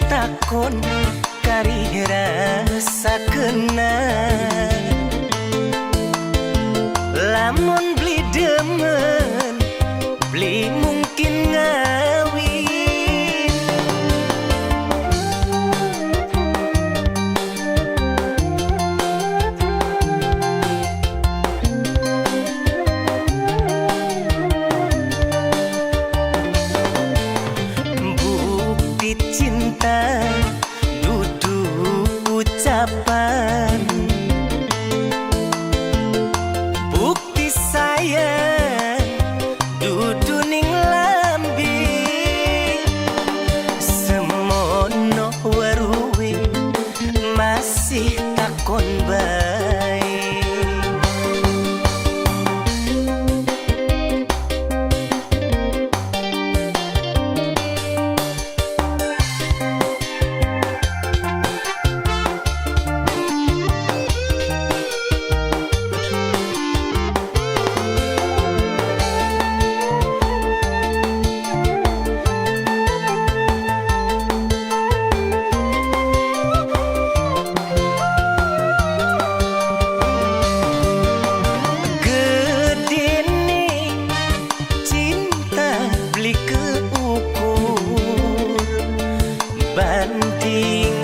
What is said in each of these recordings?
takon kari rasa kena lamun beli demen beli mungkin ngawin bukti cinta ucapan bukti sayang dudu ning lambi semono weruwe masih takon bae bandingani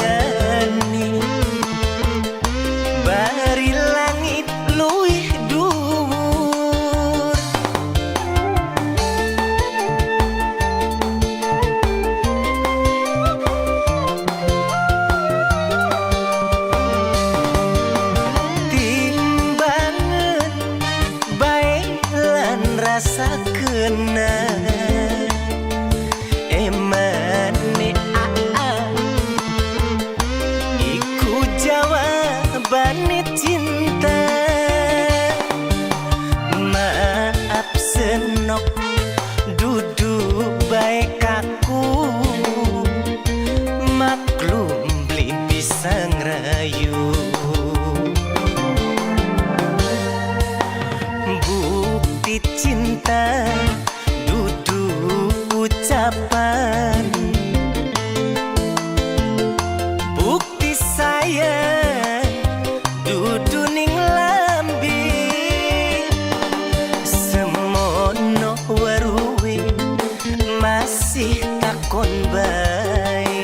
bari langit luih dhuwur timbangan bae lan rasa kena emane jawabane cinta maaf senok dudu baik aku maklum beli pisang rayu bukti cinta dudu ucapan bukti sayang dudu ning lambi semono weruwe masih takon bae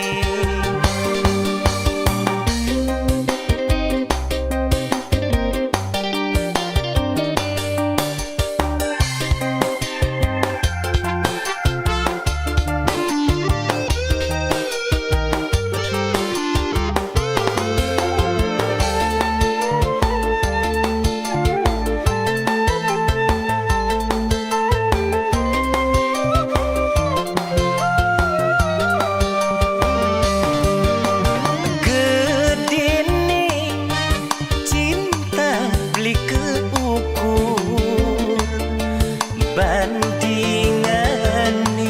bandingani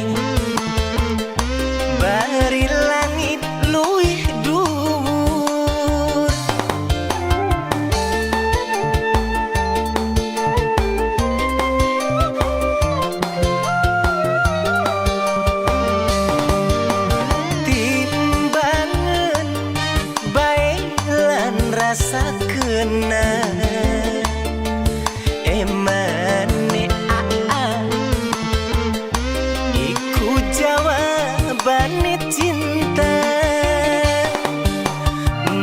bari langit luih dhuwur timbangan bae lan rasa kena emane jawabane cinta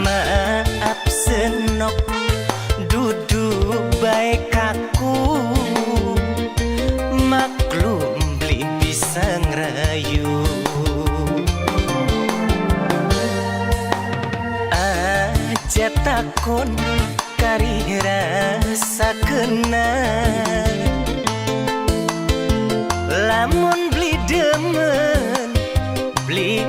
maaf senok dudu baik aku maklum beli pisang rayu aja takon kari rasa kena lamun beli demen beli